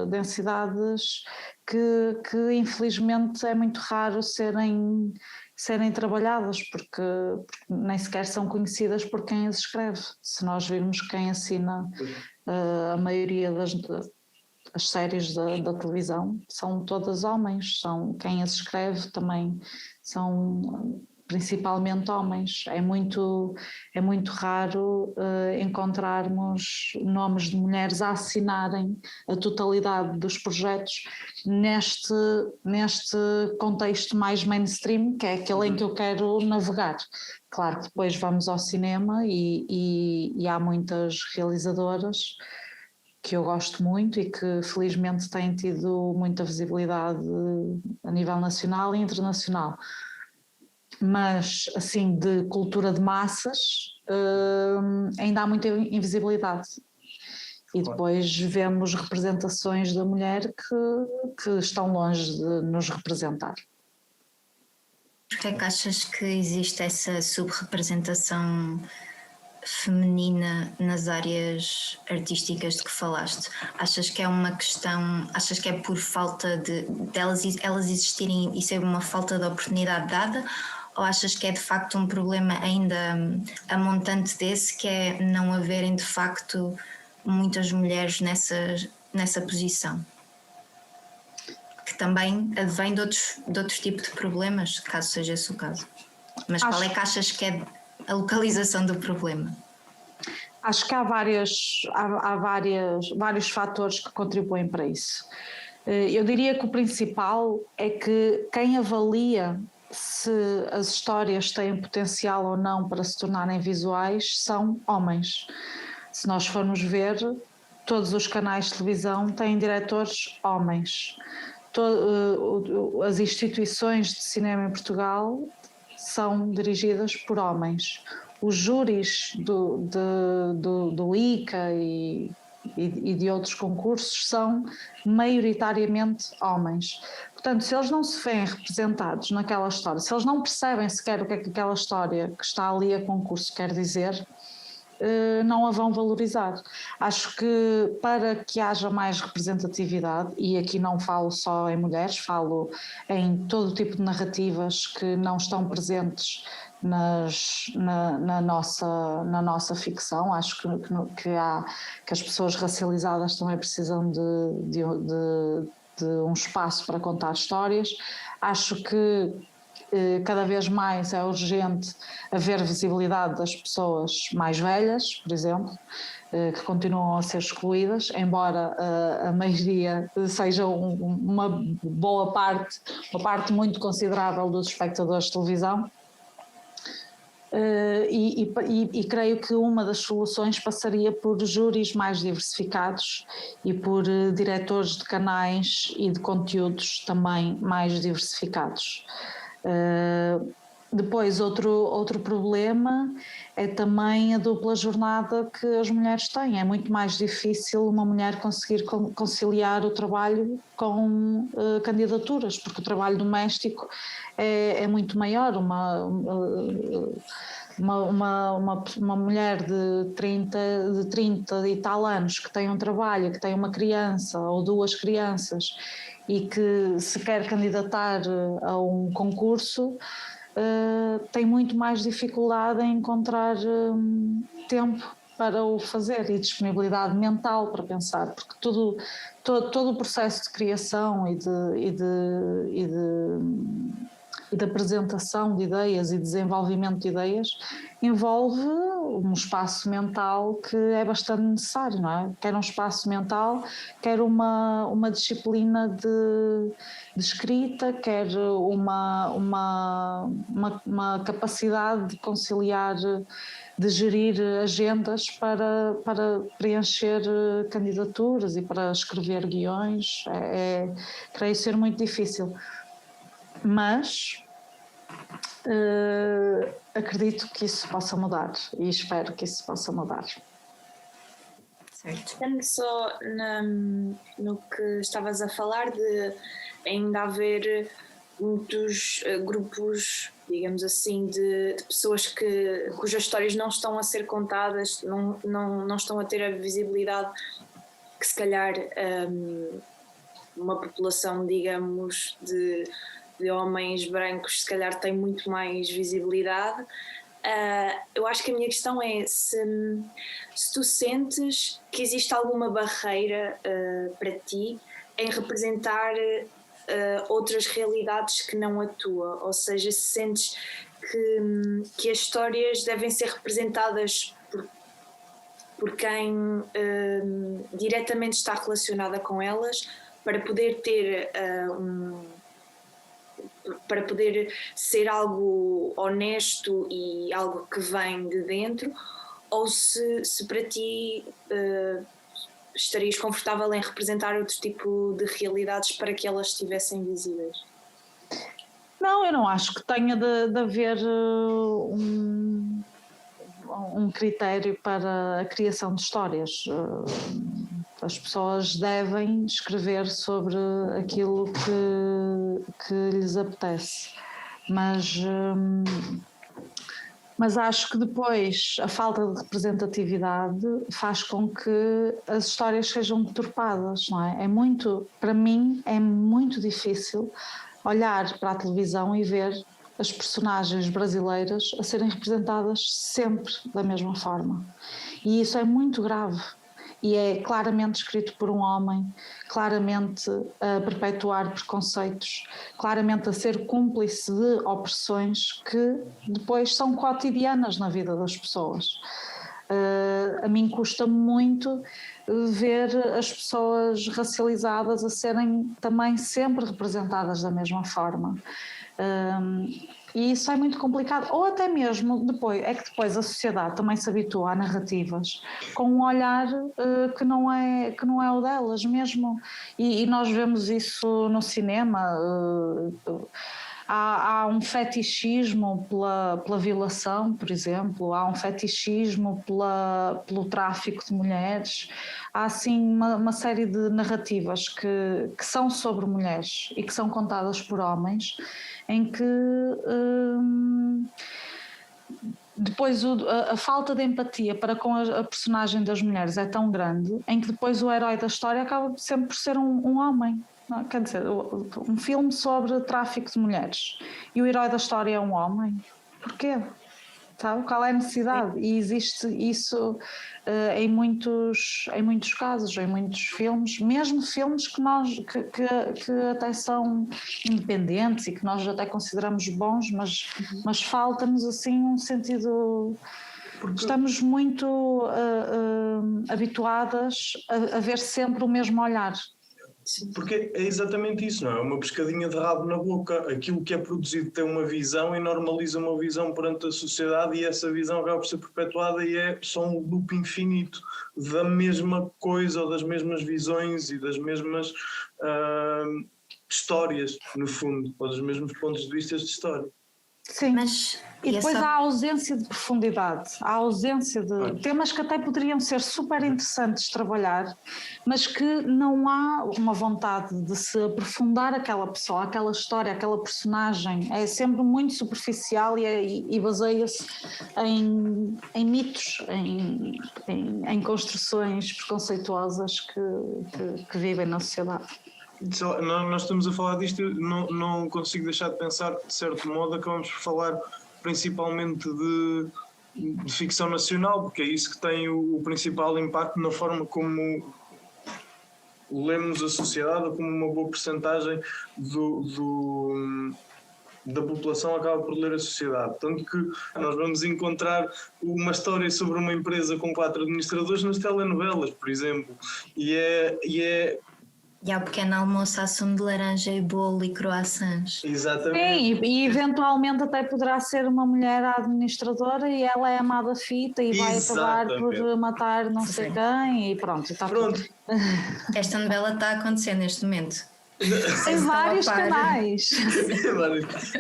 densidades que infelizmente é muito raro serem trabalhadas, porque nem sequer são conhecidas por quem as escreve. Se nós virmos quem assina a maioria das séries da televisão, são todas homens, quem as escreve também são principalmente homens. É muito raro encontrarmos nomes de mulheres a assinarem a totalidade dos projetos neste contexto mais mainstream, que é aquele em que eu quero navegar. Claro que depois vamos ao cinema e há muitas realizadoras que eu gosto muito e que felizmente têm tido muita visibilidade a nível nacional e internacional. Mas, assim, de cultura de massas, ainda há muita invisibilidade. E depois vemos representações da mulher que estão longe de nos representar. Porquê é que achas que existe essa subrepresentação feminina nas áreas artísticas de que falaste? Achas que é uma questão, achas que é por falta de elas existirem e ser uma falta de oportunidade dada, ou achas que é de facto um problema ainda a montante desse, que é não haverem de facto muitas mulheres nessa posição? Que também advém de outros tipos de problemas, caso seja esse o caso. Mas qual é que achas que é a localização do problema? Acho que há vários fatores que contribuem para isso. Eu diria que o principal é que quem avalia se as histórias têm potencial ou não para se tornarem visuais são homens. Se nós formos ver, todos os canais de televisão têm diretores homens. As instituições de cinema em Portugal são dirigidas por homens. Os júris do ICA e de outros concursos são maioritariamente homens. Portanto, se eles não se veem representados naquela história, se eles não percebem sequer o que é que aquela história que está ali a concurso quer dizer, não a vão valorizar. Acho que para que haja mais representatividade, e aqui não falo só em mulheres, falo em todo tipo de narrativas que não estão presentes na nossa ficção. Acho que as pessoas racializadas também precisam de um espaço para contar histórias. Acho que cada vez mais é urgente haver visibilidade das pessoas mais velhas, por exemplo, que continuam a ser excluídas, embora a maioria seja uma boa parte, uma parte muito considerável dos espectadores de televisão. E creio que uma das soluções passaria por júris mais diversificados e por diretores de canais e de conteúdos também mais diversificados. Depois outro problema é também a dupla jornada que as mulheres têm. É muito mais difícil uma mulher conseguir conciliar o trabalho com candidaturas, porque o trabalho doméstico é muito maior. Uma mulher de 30 e tal anos que tem um trabalho, que tem uma criança ou duas crianças e que se quer candidatar a um concurso, tem muito mais dificuldade em encontrar tempo para o fazer e disponibilidade mental para pensar, porque todo o processo de criação e de apresentação de ideias e desenvolvimento de ideias envolve um espaço mental que é bastante necessário, não é? Quer um espaço mental, quer uma disciplina de escrita, quer uma capacidade de conciliar, de gerir agendas para preencher candidaturas e para escrever guiões. Creio ser muito difícil. Mas acredito que isso possa mudar e espero que isso possa mudar. Certo. Pensando só no que estavas a falar de ainda haver muitos grupos, digamos assim, de pessoas cujas histórias não estão a ser contadas, não estão a ter a visibilidade que se calhar uma população, digamos, de homens brancos se calhar tem muito mais visibilidade. Eu acho que a minha questão é se tu sentes que existe alguma barreira para ti em representar outras realidades que não a tua, ou seja, se sentes que as histórias devem ser representadas por quem diretamente está relacionada com elas, para poder ter para poder ser algo honesto e algo que vem de dentro, ou se para ti estarias confortável em representar outro tipo de realidades para que elas estivessem visíveis? Não, eu não acho que tenha de haver um critério para a criação de histórias. As pessoas devem escrever sobre aquilo que lhes apetece, mas acho que depois a falta de representatividade faz com que as histórias sejam deturpadas, não é? Para mim é muito difícil olhar para a televisão e ver as personagens brasileiras a serem representadas sempre da mesma forma. E isso é muito grave. E é claramente escrito por um homem, claramente a perpetuar preconceitos, claramente a ser cúmplice de opressões que depois são cotidianas na vida das pessoas. A mim custa muito ver as pessoas racializadas a serem também sempre representadas da mesma forma. E isso é muito complicado, ou até mesmo depois a sociedade também se habitua a narrativas com um olhar que não é o delas mesmo, e nós vemos isso no cinema. Há um fetichismo pela violação, por exemplo, há um fetichismo pelo tráfico de mulheres, há assim uma série de narrativas que são sobre mulheres e que são contadas por homens, em que depois a falta de empatia para com a personagem das mulheres é tão grande, em que depois o herói da história acaba sempre por ser um homem. Não, quer dizer, um filme sobre tráfico de mulheres e o herói da história é um homem. Porquê? Sabe? Qual é a necessidade? E existe isso em muitos casos, em muitos filmes, mesmo filmes que até são independentes e que nós até consideramos bons, mas falta-nos assim um sentido. Porque estamos muito habituadas a ver sempre o mesmo olhar. Porque é exatamente isso, não é? Uma pescadinha de rabo na boca. Aquilo que é produzido tem uma visão e normaliza uma visão perante a sociedade, e essa visão acaba por ser perpetuada e é só um loop infinito da mesma coisa, ou das mesmas visões e das mesmas histórias, no fundo, ou dos mesmos pontos de vista de história. Sim, e depois há a ausência de profundidade, há a ausência de temas que até poderiam ser super interessantes de trabalhar, mas que não há uma vontade de se aprofundar aquela pessoa, aquela história, aquela personagem. É sempre muito superficial e baseia-se em mitos, em construções preconceituosas que vivem na sociedade. Nós estamos a falar disto, não consigo deixar de pensar, de certo modo, acabamos por falar principalmente de ficção nacional, porque é isso que tem o principal impacto na forma como lemos a sociedade, ou como uma boa percentagem da população acaba por ler a sociedade. Tanto que nós vamos encontrar uma história sobre uma empresa com 4 administradores nas telenovelas, por exemplo, E ao pequeno almoço há sumo de laranja e bolo e croissants. Exatamente. Sim, e eventualmente até poderá ser uma mulher administradora e ela é amada fita e vai acabar por matar não sei quem e pronto. Está pronto. Esta novela está a acontecer neste momento. Em vários canais.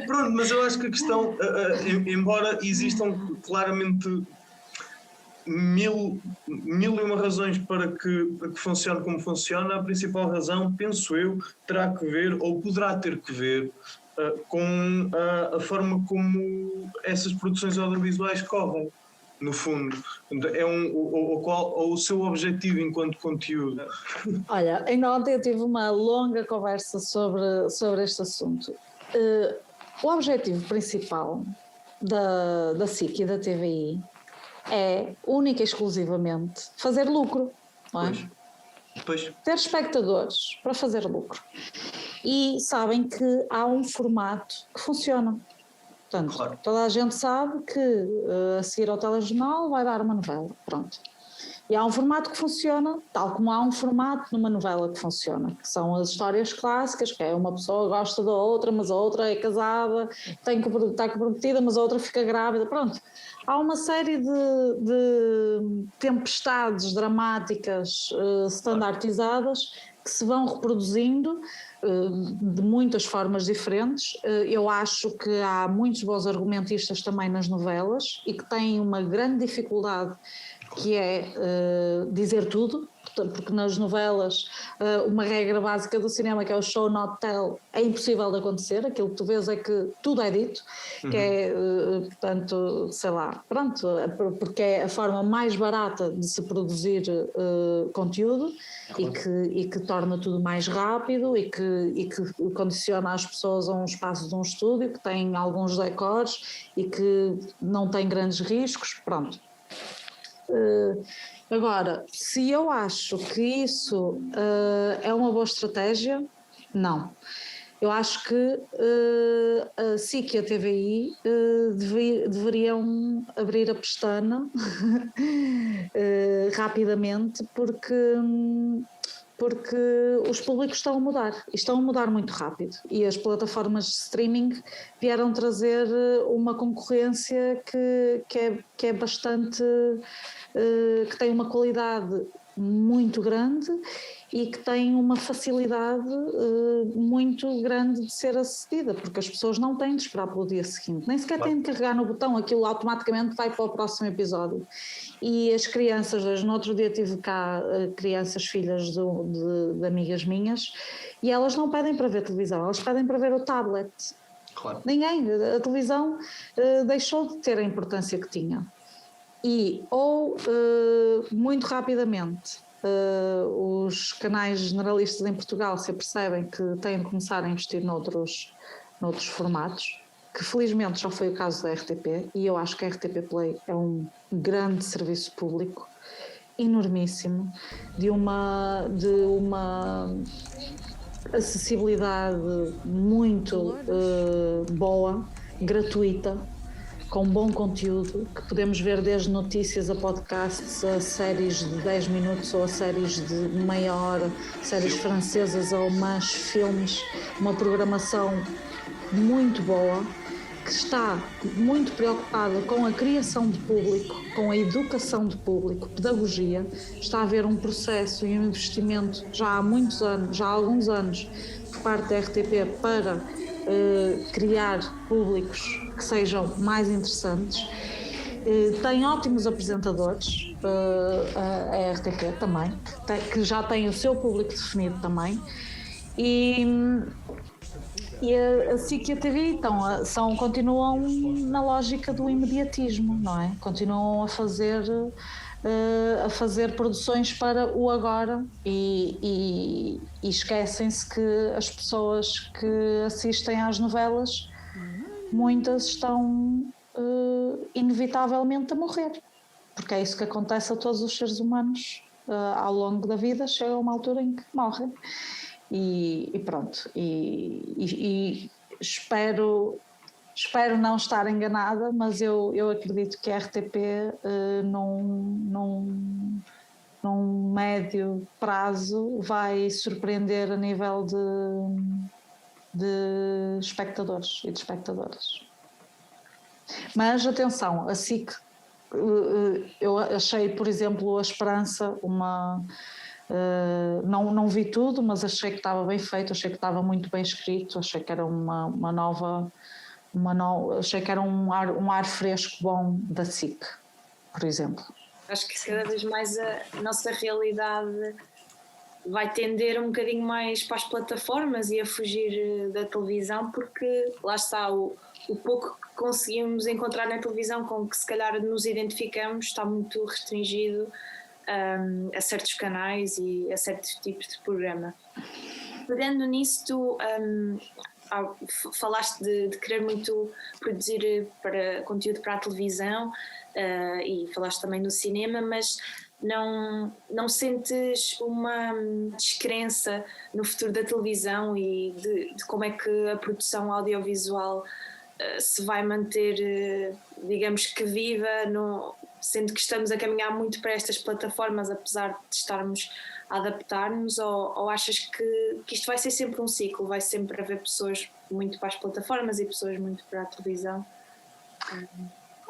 Pronto, mas eu acho que a questão, embora existam claramente mil e uma razões para que funcione como funciona, a principal razão, penso eu, terá que ver, ou poderá ter que ver, com a forma como essas produções audiovisuais correm, no fundo. Ou o seu objetivo enquanto conteúdo. Olha, ainda ontem eu tive uma longa conversa sobre este assunto. O objetivo principal da SIC e da TVI é única e exclusivamente fazer lucro, não é? Pois. Ter espectadores para fazer lucro. e sabem que há um formato que funciona. Portanto, Claro. toda a gente sabe que a seguir ao telejornal vai dar uma novela, pronto. E há um formato que funciona, tal como há um formato numa novela que funciona, que são as histórias clássicas, que é uma pessoa gosta da outra, mas a outra é casada, está comprometida, mas a outra fica grávida, pronto. Há uma série de tempestades dramáticas standardizadas que se vão reproduzindo de muitas formas diferentes. Eu acho que há muitos bons argumentistas também nas novelas e que têm uma grande dificuldade, que é dizer tudo, porque nas novelas uma regra básica do cinema, que é o show not tell, é impossível de acontecer. Aquilo que tu vês é que tudo é dito, que é, portanto, sei lá, pronto, porque é a forma mais barata de se produzir conteúdo e que torna tudo mais rápido e que condiciona as pessoas a um espaço de um estúdio que tem alguns decors e que não tem grandes riscos, pronto. Agora, se eu acho que isso é uma boa estratégia, não. Eu acho que a SIC e a TVI deveriam abrir a pestana rapidamente, porque os públicos estão a mudar, e estão a mudar muito rápido, e as plataformas de streaming vieram trazer uma concorrência que é bastante, que tem uma qualidade muito grande e que tem uma facilidade muito grande de ser acedida, porque as pessoas não têm de esperar pelo dia seguinte, nem sequer têm de carregar no botão, aquilo automaticamente vai para o próximo episódio. E as crianças, no outro dia tive cá crianças, filhas de amigas minhas, e elas não pedem para ver televisão, elas pedem para ver o tablet. Claro. Ninguém, a televisão deixou de ter a importância que tinha. E muito rapidamente os canais generalistas em Portugal se apercebem que têm de começar a investir noutros formatos, que felizmente já foi o caso da RTP, e eu acho que a RTP Play é um grande serviço público, enormíssimo, de uma acessibilidade muito boa, gratuita, com bom conteúdo, que podemos ver desde notícias a podcasts, a séries de 10 minutos ou a séries de meia hora, séries francesas ou mais filmes, uma programação muito boa, que está muito preocupada com a criação de público, com a educação de público, pedagogia. Está a haver um processo e um investimento já há muitos anos, já há alguns anos, por parte da RTP para criar públicos que sejam mais interessantes. Tem ótimos apresentadores, a RTP também, que já tem o seu público definido também, e a SIC e a TV então, continuam na lógica do imediatismo, não é? Continuam a fazer produções para o agora e esquecem-se que as pessoas que assistem às novelas, muitas estão inevitavelmente a morrer, porque é isso que acontece a todos os seres humanos ao longo da vida, chega a uma altura em que morrem. E pronto, e espero não estar enganada, mas eu acredito que a RTP num médio prazo vai surpreender a nível de espectadores e de espectadoras. Mas atenção, a SIC, eu achei, por exemplo, a Esperança não vi tudo, mas achei que estava bem feito, achei que estava muito bem escrito, achei que era achei que era um ar fresco bom da SIC, por exemplo. Acho que cada vez mais a nossa realidade vai tender um bocadinho mais para as plataformas e a fugir da televisão, porque lá está, o pouco que conseguimos encontrar na televisão com que se calhar nos identificamos está muito restringido a certos canais e a certos tipos de programa. Pegando nisso, falaste de querer muito produzir conteúdo para a televisão e falaste também do cinema, mas não sentes uma descrença no futuro da televisão e de como é que a produção audiovisual se vai manter, digamos que viva, sendo que estamos a caminhar muito para estas plataformas, apesar de estarmos a adaptar-nos, ou achas que isto vai ser sempre um ciclo, vai sempre haver pessoas muito para as plataformas e pessoas muito para a televisão?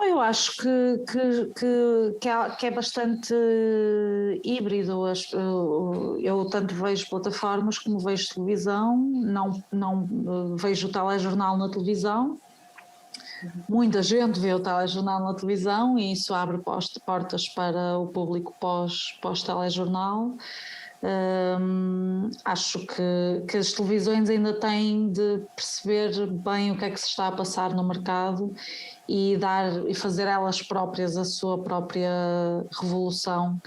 Eu acho que é bastante híbrido. Eu tanto vejo plataformas como vejo televisão, não vejo o telejornal na televisão. Muita gente vê o telejornal na televisão e isso abre portas para o público pós-telejornal. Acho que as televisões ainda têm de perceber bem o que é que se está a passar no mercado e fazer elas próprias a sua própria revolução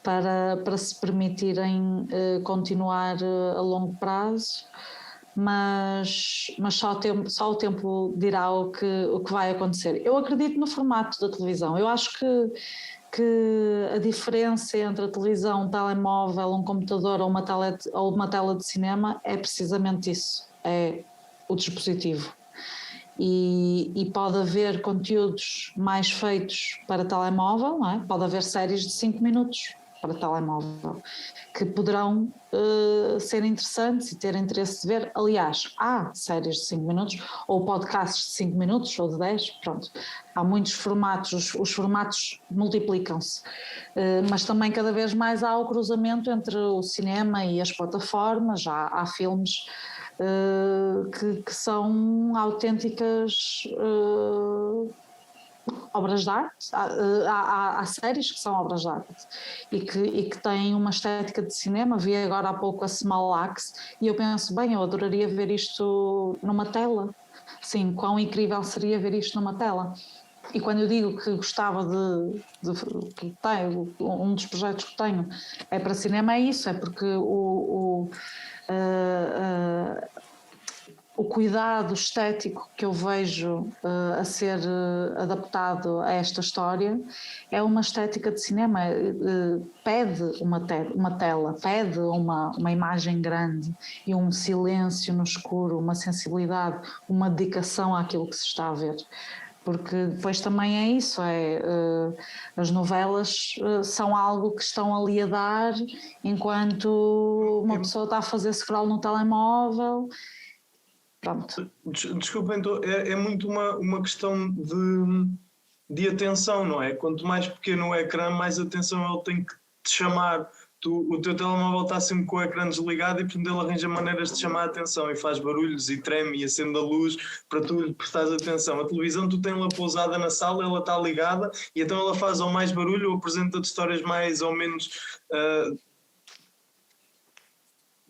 para se permitirem continuar a longo prazo. Mas só o tempo dirá o que vai acontecer. Eu acredito no formato da televisão. Eu acho que a diferença entre a televisão, um telemóvel, um computador ou uma tela de cinema é precisamente isso, é o dispositivo. E pode haver conteúdos mais feitos para telemóvel, não é? Pode haver séries de 5 minutos para telemóvel, que poderão ser interessantes e ter interesse de ver. Aliás, há séries de 5 minutos, ou podcasts de 5 minutos, ou de 10, pronto. Há muitos formatos, os formatos multiplicam-se, mas também cada vez mais há o cruzamento entre o cinema e as plataformas. Há filmes que são autênticas obras de arte, há séries que são obras de arte e que têm uma estética de cinema. Vi agora há pouco a Small Axe e eu penso, bem, eu adoraria ver isto numa tela. Sim, quão incrível seria ver isto numa tela. E quando eu digo que gostava que tenho, um dos projetos que tenho é para cinema, é isso, é porque o cuidado estético que eu vejo a ser adaptado a esta história é uma estética de cinema, pede uma tela, pede uma imagem grande e um silêncio no escuro, uma sensibilidade, uma dedicação àquilo que se está a ver. Porque depois também é isso, as novelas são algo que estão ali a dar enquanto uma pessoa está a fazer scroll no telemóvel. Pronto. Desculpa, então é muito uma questão de atenção, não é? Quanto mais pequeno o ecrã, mais atenção ele tem que te chamar. O teu telemóvel está sempre com o ecrã desligado e portanto ele arranja maneiras de chamar a atenção e faz barulhos e treme e acende a luz para tu lhe prestares atenção. A televisão tu tens-la pousada na sala, ela está ligada e então ela faz ou mais barulho ou apresenta-te histórias mais ou menos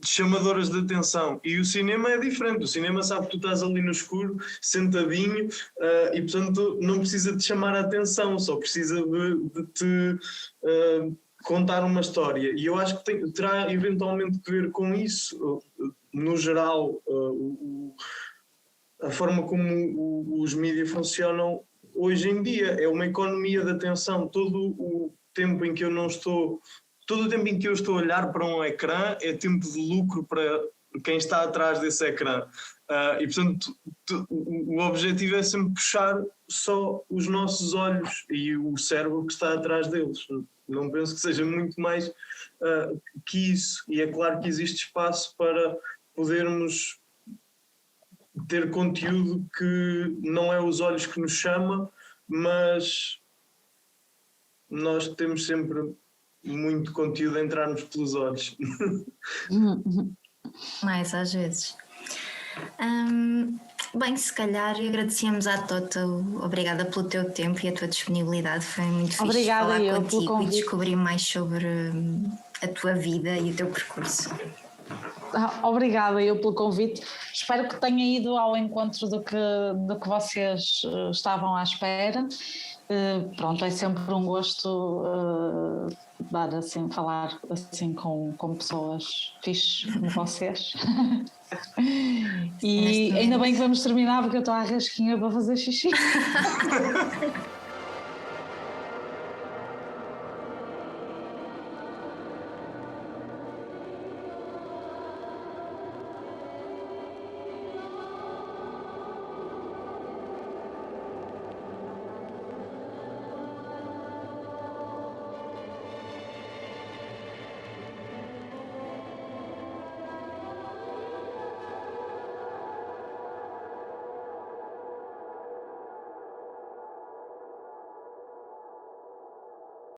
chamadoras de atenção. E o cinema é diferente. O cinema sabe que tu estás ali no escuro, sentadinho, e portanto não precisa de chamar a atenção, só precisa de te contar uma história. E eu acho que terá eventualmente que ver com isso, no geral, a forma como os mídias funcionam hoje em dia. É uma economia de atenção. Todo o tempo em que eu estou a olhar para um ecrã é tempo de lucro para quem está atrás desse ecrã. E portanto o objetivo é sempre puxar só os nossos olhos e o cérebro que está atrás deles. Não penso que seja muito mais que isso. E é claro que existe espaço para podermos ter conteúdo que não é os olhos que nos chama, mas nós temos sempre muito conteúdo a entrar-nos pelos olhos. Mais às vezes. Bem, se calhar agradecemos à Tota. Obrigada pelo teu tempo e a tua disponibilidade. Foi muito fixe falar contigo e descobrir mais sobre a tua vida e o teu percurso. Obrigada eu pelo convite. Espero que tenha ido ao encontro do que vocês estavam à espera. Pronto, é sempre um gosto dar assim, falar assim com pessoas fixes como vocês. E ainda bem que vamos terminar porque eu estou à rasquinha para fazer xixi.